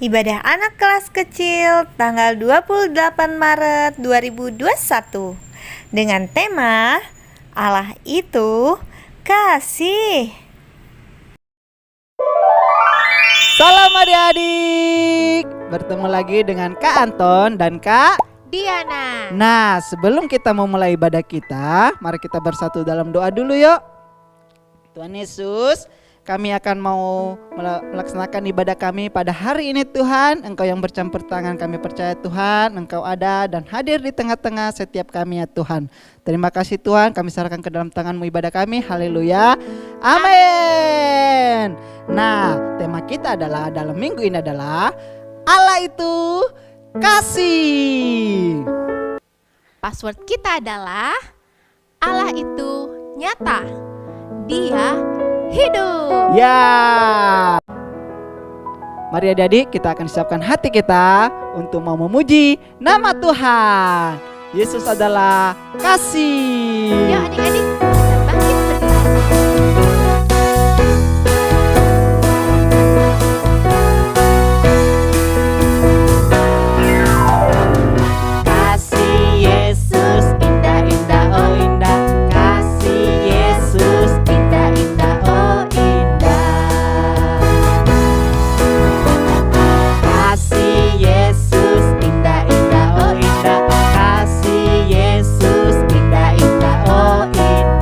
Ibadah anak kelas kecil tanggal 28 Maret 2021 dengan tema Allah itu kasih. Salam adik-adik, bertemu lagi dengan Kak Anton dan Kak Diana. Nah, sebelum kita memulai ibadah kita, mari kita bersatu dalam doa dulu yuk. Tuhan Yesus, kami akan mau melaksanakan ibadah kami pada hari ini Tuhan. Engkau yang bercampur tangan, kami percaya Tuhan Engkau ada dan hadir di tengah-tengah setiap kami ya Tuhan. Terima kasih Tuhan, kami serahkan ke dalam tangan-Mu ibadah kami. Haleluya, amin. Nah, tema kita adalah dalam minggu ini adalah Allah itu kasih. Password kita adalah Allah itu nyata. Dia hidup. Ya. Mari adik-adik, kita akan siapkan hati kita untuk mau memuji nama Tuhan. Yesus adalah kasih. Yuk adik-adik, kita bangkit berdiri. Kasih Yesus indah-indah, oh indah. Kasih Yesus indah-indah, oh indah. Kasih Yesus indah-indah, oh indah. Kasih Yesus indah-indah, oh indah.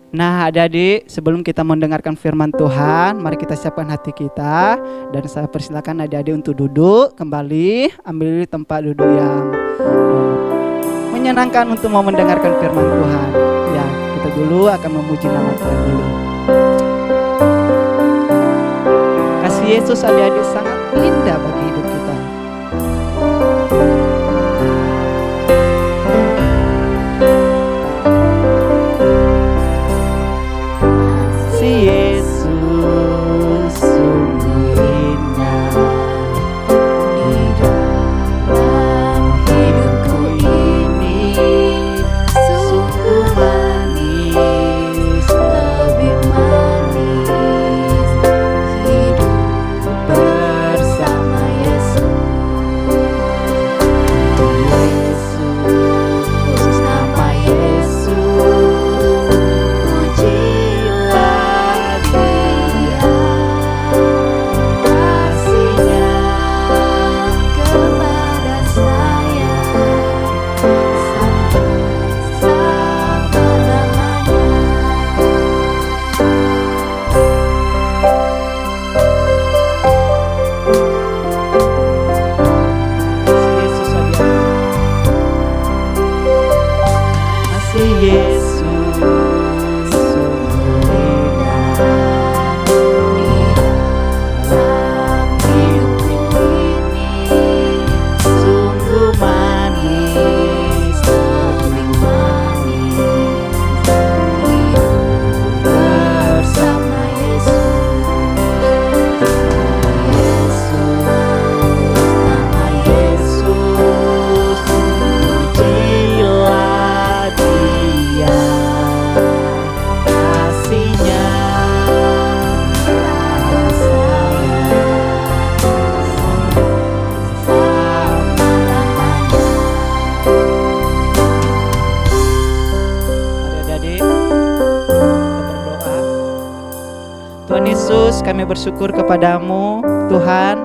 Nah adik-adik, sebelum kita mendengarkan firman Tuhan, mari kita siapkan hati kita. Dan saya persilakan adik-adik untuk duduk kembali, ambil tempat duduk yang menyenangkan untuk mau mendengarkan firman Tuhan. Ya, kita dulu akan memuji nama Tuhan dulu. Kasih Yesus adik-adik sangat indah bagi hidup kita. Yesus sungguh indah di dalam hidupku ini, sungguh manis, lebih manis hidup bersama Yesus. Yesus, nama Yesus, pujilah Dia, kasih-Nya kepada saya sampai selama-lamanya. Yesus aja. Kasih Yesus sungguh indah di dalam hidupku ini, sungguh manis, lebih manis hidup bersama Yesus. Yesus, nama Yesus, pujilah Dia, kasih-Nya pada saya selama-lamanya. Mari adik-adik, kita berdoa. Tuhan Yesus, kami bersyukur kepadamu Tuhan.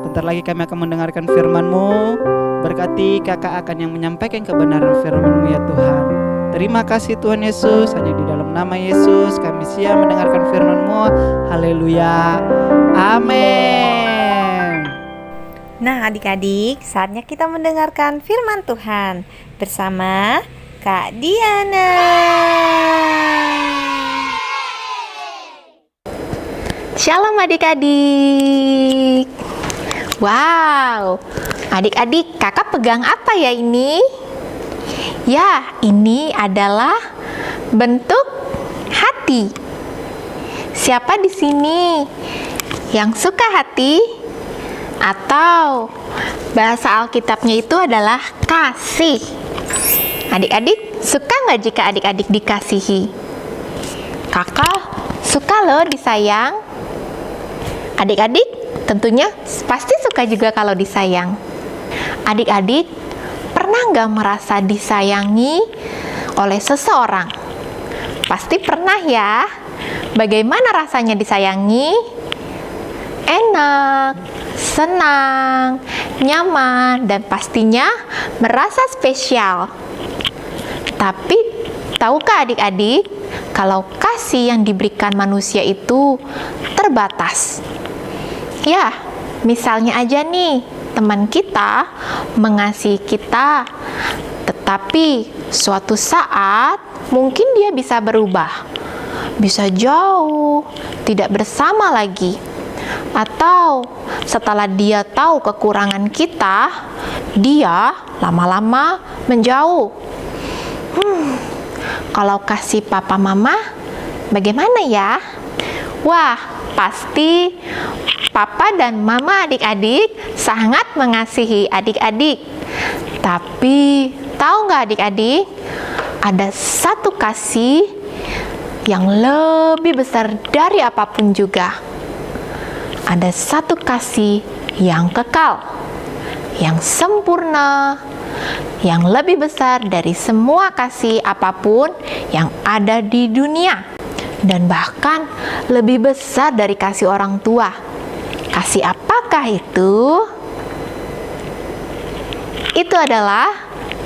Bentar lagi kami akan mendengarkan firman-Mu. Berkati kakak akan yang menyampaikan kebenaran firman-Mu ya Tuhan. Terima kasih Tuhan Yesus, hanya di dalam nama Yesus kami siap mendengarkan firman-Mu. Haleluya, amin. Nah adik-adik, saatnya kita mendengarkan firman Tuhan bersama Kak Diana. Shalom adik-adik. Wow, adik-adik, kakak pegang apa ya ini? Ya, ini adalah bentuk hati. Siapa di sini yang suka hati? Atau bahasa Alkitabnya itu adalah kasih. Adik-adik, suka nggak jika adik-adik dikasihi? Kakak suka loh disayang. Adik-adik tentunya pasti suka juga kalau disayang. Adik-adik pernah nggak merasa disayangi oleh seseorang? Pasti pernah ya. Bagaimana rasanya disayangi? Enak, senang, nyaman, dan pastinya merasa spesial. Tapi tahukah adik-adik kalau kasih yang diberikan manusia itu terbatas? Ya, misalnya aja nih, teman kita mengasihi kita, tetapi suatu saat mungkin dia bisa berubah, bisa jauh, tidak bersama lagi. Atau setelah dia tahu kekurangan kita, dia lama-lama menjauh. Kalau kasih papa mama, bagaimana ya? Wah, pasti papa dan mama adik-adik sangat mengasihi adik-adik. Tapi tahu nggak adik-adik? Ada satu kasih yang lebih besar dari apapun juga. Ada satu kasih yang kekal, yang sempurna, yang lebih besar dari semua kasih apapun yang ada di dunia, dan bahkan lebih besar dari kasih orang tua. Kasih apakah itu? Itu adalah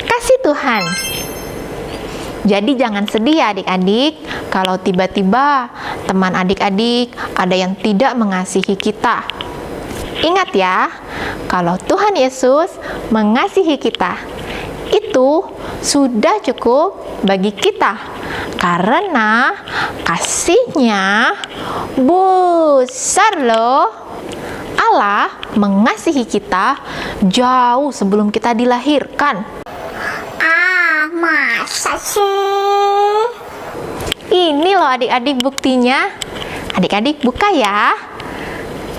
kasih Tuhan. Jadi jangan sedih ya adik-adik kalau tiba-tiba teman adik-adik ada yang tidak mengasihi kita. Ingat ya, kalau Tuhan Yesus mengasihi kita, itu sudah cukup bagi kita. Karena kasih-Nya besar loh. Allah mengasihi kita jauh sebelum kita dilahirkan. Masa sih? Ini loh adik-adik buktinya. Adik-adik buka ya.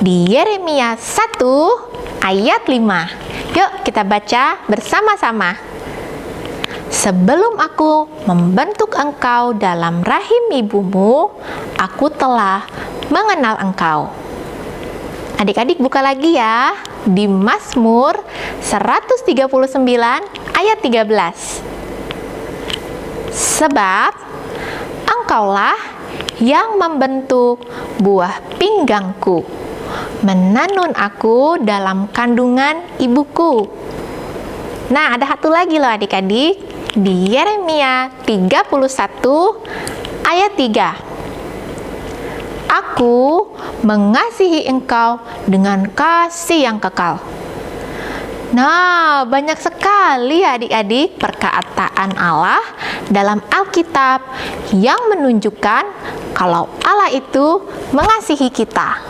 Di Yeremia 1 ayat 5. Yuk kita baca bersama-sama. Sebelum aku membentuk engkau dalam rahim ibumu, aku telah mengenal engkau. Adik-adik buka lagi ya. Di Mazmur 139 ayat 13. Sebab engkaulah yang membentuk buah pinggangku, menanun aku dalam kandungan ibuku. Nah, ada satu lagi loh adik-adik. Di Yeremia 31 ayat 3. Aku mengasihi engkau dengan kasih yang kekal. Nah, banyak sekali adik-adik perkataan Allah dalam Alkitab yang menunjukkan kalau Allah itu mengasihi kita.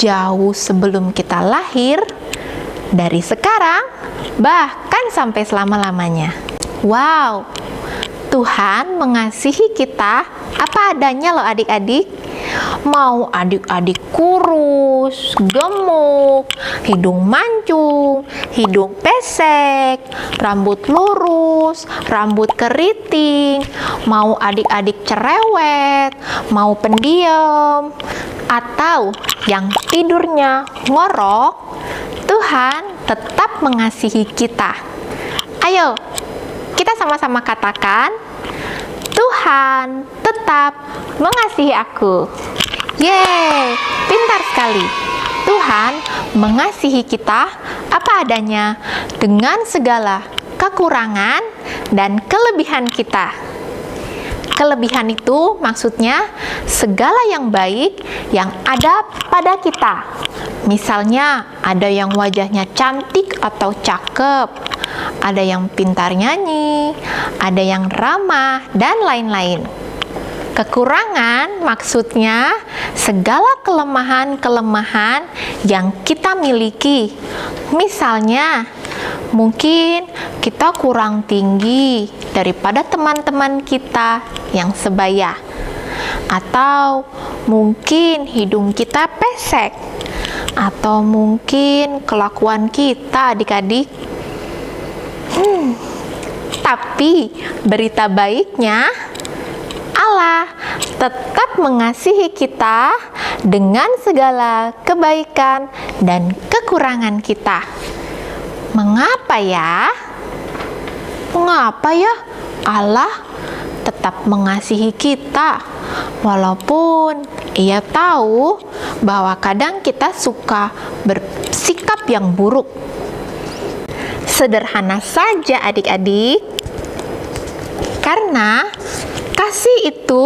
Jauh sebelum kita lahir, dari sekarang, bahkan sampai selama-lamanya. Wow, Tuhan mengasihi kita apa adanya loh adik-adik. Mau adik-adik kurus, gemuk, hidung mancung, hidung pesek, rambut lurus, rambut keriting, mau adik-adik cerewet, mau pendiam, atau yang tidurnya ngorok, Tuhan tetap mengasihi kita. Ayo, kita sama-sama katakan, Tuhan tetap mengasihi aku. Yeay, pintar sekali. Tuhan mengasihi kita apa adanya dengan segala kekurangan dan kelebihan kita. Kelebihan itu maksudnya segala yang baik yang ada pada kita. Misalnya ada yang wajahnya cantik atau cakep, ada yang pintar nyanyi, ada yang ramah, dan lain-lain. Kekurangan maksudnya segala kelemahan-kelemahan yang kita miliki. Misalnya, mungkin kita kurang tinggi daripada teman-teman kita yang sebaya. Atau mungkin hidung kita pesek. Atau mungkin kelakuan kita adik-adik. Tapi berita baiknya, Allah tetap mengasihi kita dengan segala kebaikan dan kekurangan kita. Mengapa ya? Mengapa ya Allah tetap mengasihi kita walaupun Ia tahu bahwa kadang kita suka bersikap yang buruk? Sederhana saja adik-adik, karena kasih itu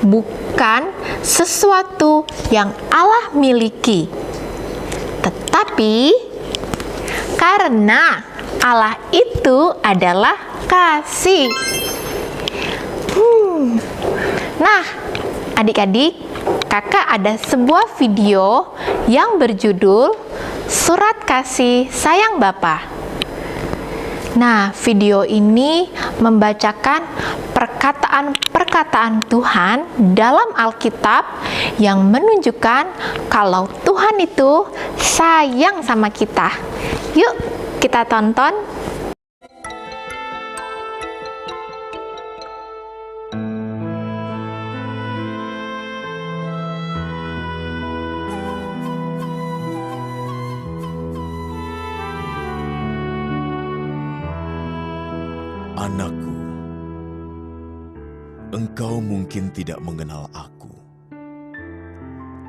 bukan sesuatu yang Allah miliki, tetapi karena Allah itu adalah kasih. Nah, adik-adik, kakak ada sebuah video yang berjudul Surat Kasih Sayang Bapa. Nah, video ini membacakan perkataan-perkataan Tuhan dalam Alkitab yang menunjukkan kalau Tuhan itu sayang sama kita. Yuk, kita tonton. Anakku, engkau mungkin tidak mengenal aku,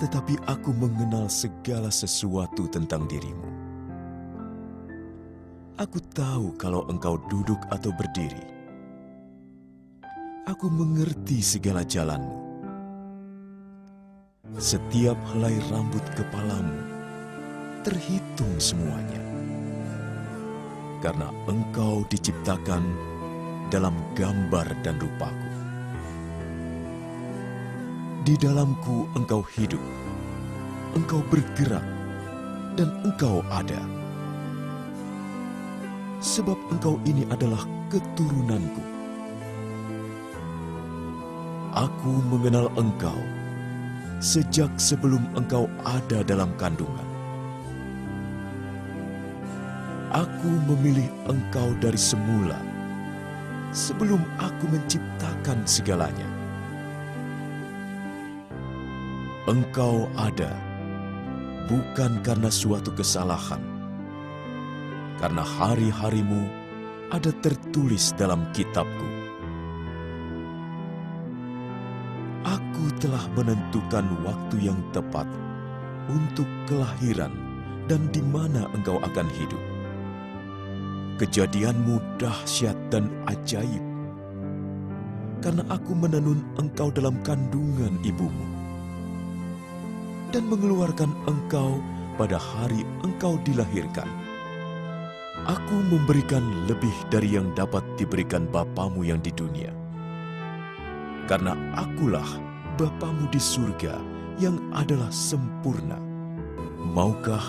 tetapi aku mengenal segala sesuatu tentang dirimu. Aku tahu kalau engkau duduk atau berdiri. Aku mengerti segala jalanmu. Setiap helai rambut kepalamu terhitung semuanya. Karena engkau diciptakan dalam gambar dan rupaku. Di dalamku engkau hidup, engkau bergerak, dan engkau ada. Sebab engkau ini adalah keturunanku. Aku mengenal engkau sejak sebelum engkau ada dalam kandungan. Aku memilih engkau dari semula, sebelum aku menciptakan segalanya. Engkau ada, bukan karena suatu kesalahan, karena hari-harimu ada tertulis dalam kitabku. Aku telah menentukan waktu yang tepat untuk kelahiran dan di mana engkau akan hidup. Kejadianmu dahsyat dan ajaib, karena aku menenun engkau dalam kandungan ibumu, dan mengeluarkan engkau pada hari engkau dilahirkan. Aku memberikan lebih dari yang dapat diberikan bapamu yang di dunia, karena akulah bapamu di surga yang adalah sempurna. Maukah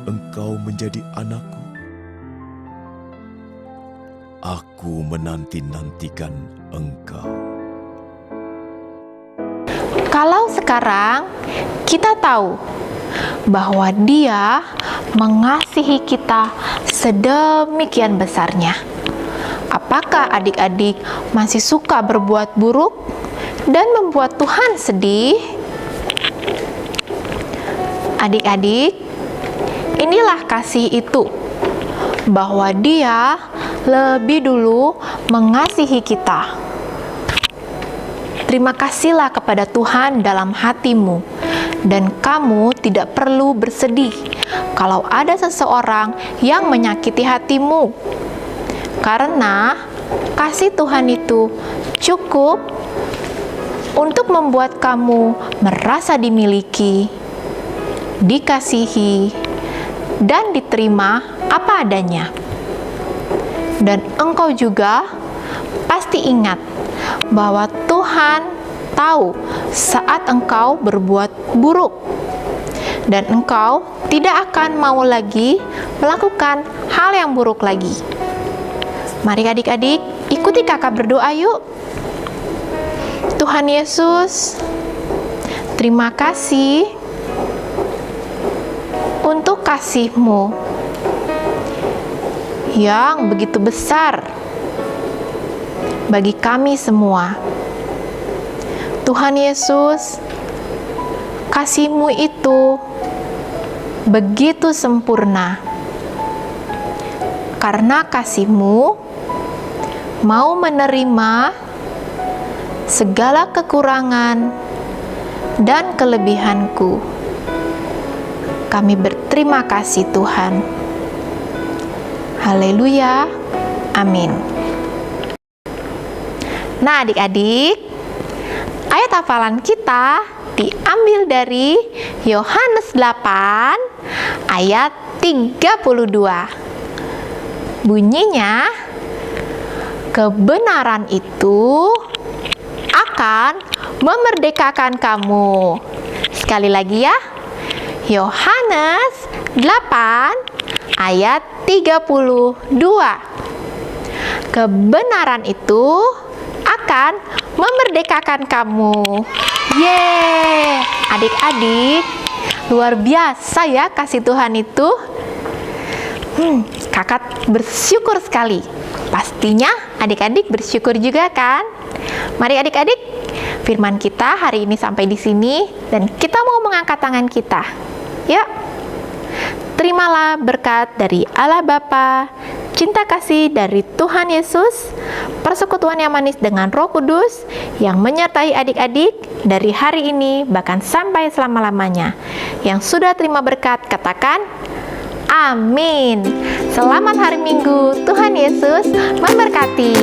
engkau menjadi anakku? Aku menanti-nantikan engkau. Kalau sekarang kita tahu bahwa Dia mengasihi kita sedemikian besarnya, apakah adik-adik masih suka berbuat buruk dan membuat Tuhan sedih? Adik-adik, inilah kasih itu, bahwa Dia lebih dulu mengasihi kita. Terima kasihlah kepada Tuhan dalam hatimu, dan kamu tidak perlu bersedih kalau ada seseorang yang menyakiti hatimu, karena kasih Tuhan itu cukup untuk membuat kamu merasa dimiliki, dikasihi, dan diterima apa adanya. Dan engkau juga pasti ingat bahwa Tuhan tahu saat engkau berbuat buruk, dan engkau tidak akan mau lagi melakukan hal yang buruk lagi. Mari adik-adik, ikuti kakak berdoa yuk. Tuhan Yesus, terima kasih untuk kasih-Mu yang begitu besar bagi kami semua. Tuhan Yesus, kasih-Mu itu begitu sempurna. Karena kasih-Mu mau menerima segala kekurangan dan kelebihanku. Kami berterima kasih Tuhan. Haleluya. Amin. Nah, adik-adik, ayat hafalan kita diambil dari Yohanes 8 ayat 32. Bunyinya, kebenaran itu akan memerdekakan kamu. Sekali lagi ya. Yohanes 8 ayat 32. Kebenaran itu akan memerdekakan kamu. Yeay, adik-adik, luar biasa ya kasih Tuhan itu. Kakak bersyukur sekali. Pastinya adik-adik bersyukur juga kan? Mari adik-adik, firman kita hari ini sampai di sini dan kita mau mengangkat tangan kita. Yuk. Terimalah berkat dari Allah Bapa, cinta kasih dari Tuhan Yesus, persekutuan yang manis dengan Roh Kudus yang menyertai adik-adik dari hari ini bahkan sampai selama-lamanya. Yang sudah terima berkat, katakan amin. Selamat hari Minggu, Tuhan Yesus memberkati.